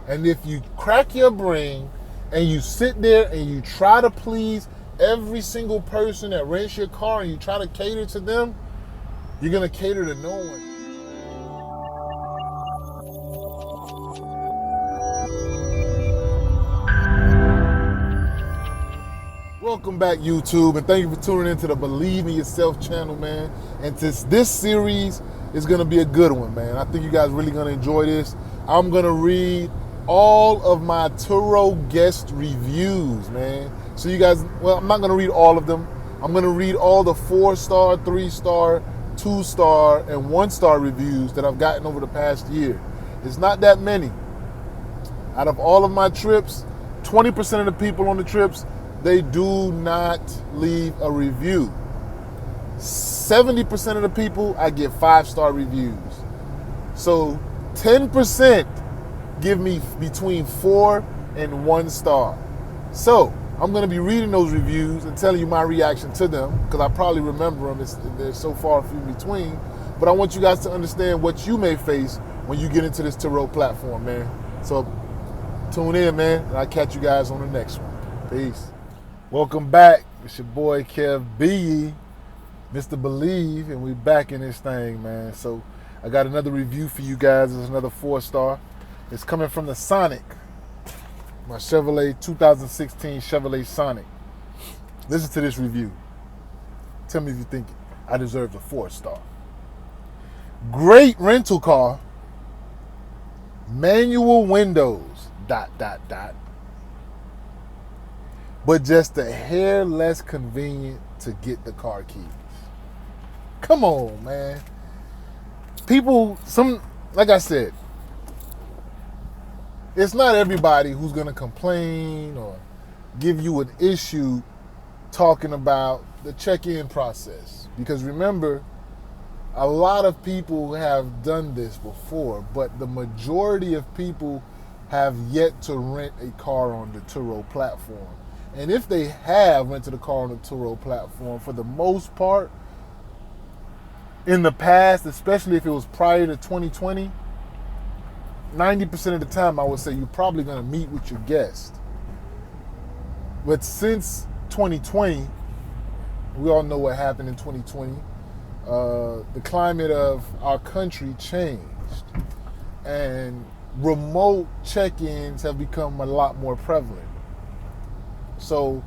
And if you crack your brain and you sit there and you try to please every single person that rents your car and you try to cater to them, you're going to cater to no one. Welcome back, YouTube, and thank you for tuning into the Believe in Yourself channel, man. And this series is going to be a good one, man. I think you guys really going to enjoy this. I'm going to read all of my Turo guest reviews, man. So you guys, well, I'm not going to read all of them. I'm going to read all the 4-star, 3-star, 2-star, and 1-star reviews that I've gotten over the past year. It's not that many. Out of all of my trips, 20% of the people on the trips, they do not leave a review. 70% of the people, I get 5-star reviews. So 10% give me between 4 and 1 star. So I'm going to be reading those reviews and telling you my reaction to them, because I probably remember them. They're so far few between. But I want you guys to understand what you may face when you get into this Turo platform, man. So tune in, man, and I'll catch you guys on the next one. Peace. Welcome back. It's your boy Kev B, Mr. Believe, and we back in this thing, man. So I got another review for you guys. It's another 4-star. It's coming from the Sonic, my Chevrolet 2016 Chevrolet Sonic. Listen to this review. Tell me if you think I deserve a 4-star. Great rental car. Manual windows. ... But just a hair less convenient to get the car keys. Come on, man. People, like I said, it's not everybody who's going to complain or give you an issue talking about the check-in process. Because remember, a lot of people have done this before, but the majority of people have yet to rent a car on the Turo platform. And if they have rented a car on the Turo platform, for the most part, in the past, especially if it was prior to 2020, 90% of the time I would say you're probably going to meet with your guest. But since 2020, we all know what happened in 2020. The climate of our country changed. And remote check-ins have become a lot more prevalent. So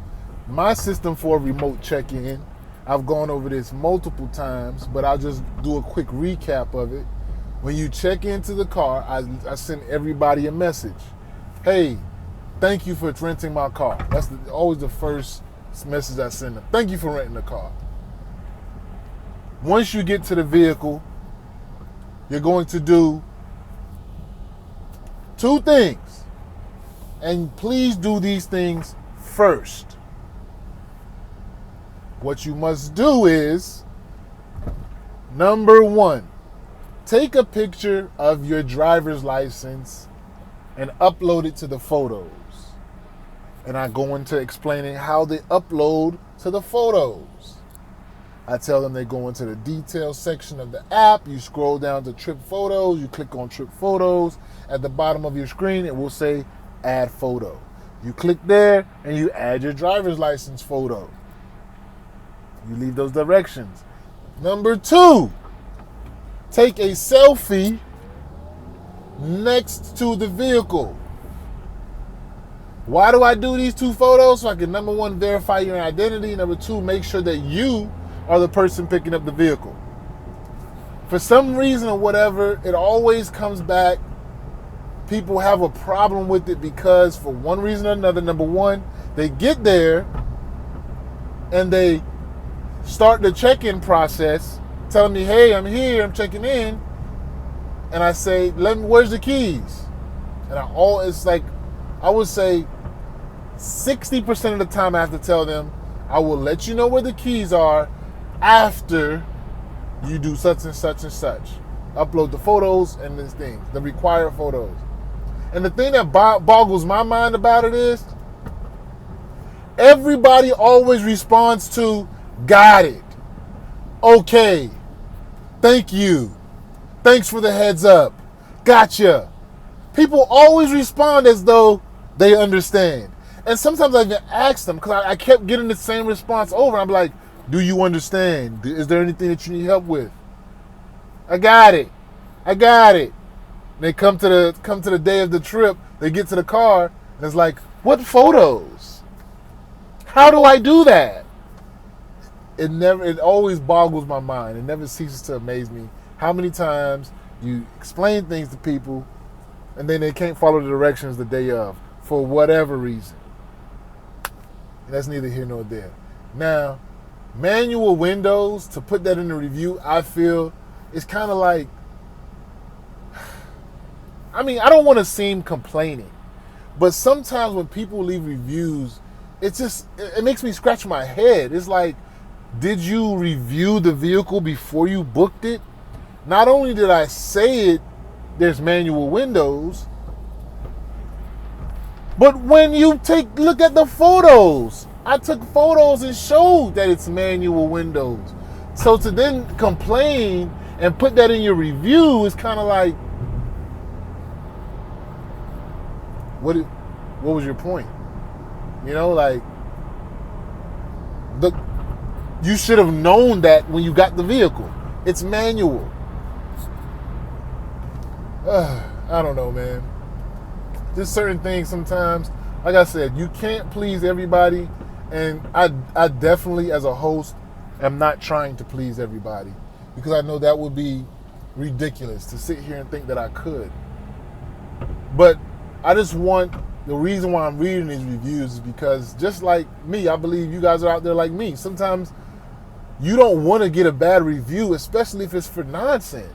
my system for remote check-in, I've gone over this multiple times, but I'll just do a quick recap of it. When you check into the car, I send everybody a message. Hey, thank you for renting my car. That's always the first message I send them. Thank you for renting the car. Once you get to the vehicle, you're going to do 2 things. And please do these things first. What you must do is, number 1, take a picture of your driver's license and upload it to the photos. And I go into explaining how they upload to the photos. I tell them they go into the details section of the app. You scroll down to Trip Photos. You click on Trip Photos. At the bottom of your screen, it will say Add Photo. You click there and you add your driver's license photo. You leave those directions. Number 2, take a selfie next to the vehicle. Why do I do these 2 photos? So I can, number 1, verify your identity. Number 2, make sure that you are the person picking up the vehicle. For some reason or whatever, it always comes back. People have a problem with it because for one reason or another, number 1, they get there and they start the check-in process, telling me, hey, I'm here, I'm checking in. And I say, where's the keys? And it's like, I would say 60% of the time I have to tell them, I will let you know where the keys are after you do such and such and such. Upload the photos and these things, the required photos. And the thing that boggles my mind about it is, everybody always responds to, got it. Okay. Thank you. Thanks for the heads up. Gotcha. People always respond as though they understand. And sometimes I even ask them, because I kept getting the same response over. I'm like, do you understand? Is there anything that you need help with? I got it. They come to the day of the trip, they get to the car, and it's like, what photos? How do I do that? It always boggles my mind. It never ceases to amaze me how many times you explain things to people and then they can't follow the directions the day of for whatever reason. And that's neither here nor there. Now, manual windows, to put that in the review, I feel it's kind of like, I mean, I don't want to seem complaining, but sometimes when people leave reviews, it makes me scratch my head. It's like, did you review the vehicle before you booked it? Not only did I say it, there's manual windows, but when you look at the photos, I took photos and showed that it's manual windows. So to then complain and put that in your review is kind of like, what was your point? You know, like, you should have known that when you got the vehicle. It's manual. I don't know, man. There's certain things sometimes, like I said, you can't please everybody. And I definitely, as a host, am not trying to please everybody, because I know that would be ridiculous to sit here and think that I could. But I just want, the reason why I'm reading these reviews is because, just like me, I believe you guys are out there like me. Sometimes you don't want to get a bad review, especially if it's for nonsense.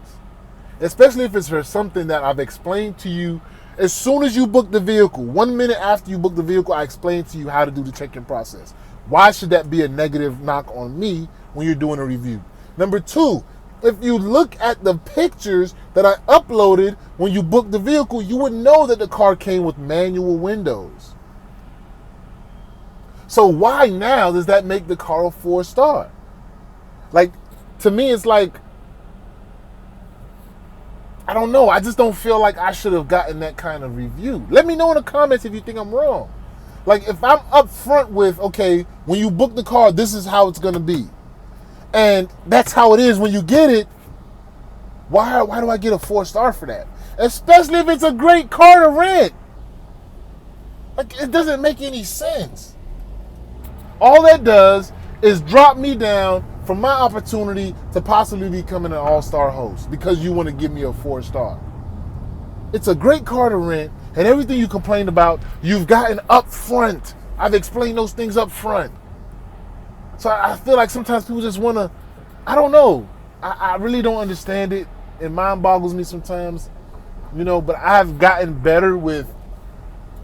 Especially if it's for something that I've explained to you as soon as you book the vehicle. 1 minute after you book the vehicle, I explained to you how to do the check-in process. Why should that be a negative knock on me when you're doing a review? Number two, if you look at the pictures that I uploaded when you booked the vehicle, you would know that the car came with manual windows. So why now does that make the car a 4-star? Like, to me, it's like, I don't know. I just don't feel like I should have gotten that kind of review. Let me know in the comments if you think I'm wrong. Like, if I'm up front with, okay, when you book the car, this is how it's going to be, and that's how it is when you get it, why do I get a 4-star for that? Especially if it's a great car to rent. Like, it doesn't make any sense. All that does is drop me down from my opportunity to possibly becoming an all-star host because you want to give me a 4-star. It's a great car to rent, and everything you complained about, you've gotten up front. I've explained those things up front. So I feel like sometimes people just want to, I don't know. I really don't understand it. It mind boggles me sometimes, you know, but I've gotten better with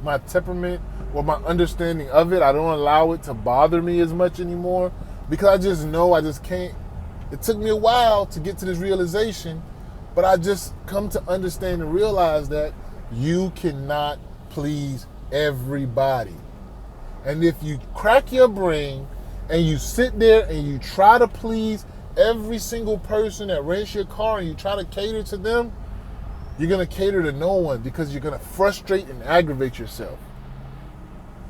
my temperament or my understanding of it. I don't allow it to bother me as much anymore because I just know I just can't. It took me a while to get to this realization, but I just come to understand and realize that you cannot please everybody. And if you crack your brain and you sit there and you try to please every single person that rents your car and you try to cater to them, you're going to cater to no one because you're going to frustrate and aggravate yourself.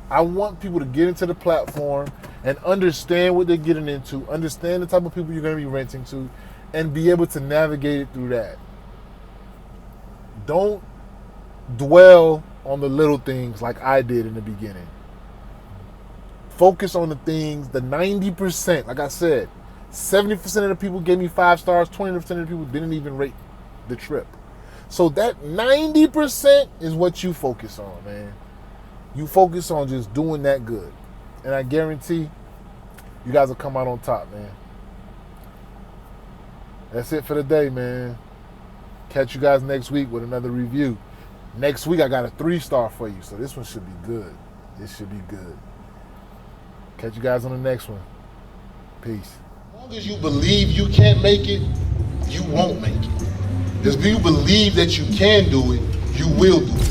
I want people to get into the platform and understand what they're getting into, understand the type of people you're going to be renting to, and be able to navigate it through that. Don't dwell on the little things like I did in the beginning. Focus on the things, the 90%. Like I said, 70% of the people gave me 5 stars, 20% of the people didn't even rate the trip. So that 90% is what you focus on, man. You focus on just doing that good. And I guarantee you guys will come out on top, man. That's it for the day, man. Catch you guys next week with another review. Next week, I got a 3-star for you, so this one should be good. This should be good. Catch you guys on the next one. Peace. As long as you believe you can't make it, you won't make it. If you believe that you can do it, you will do it.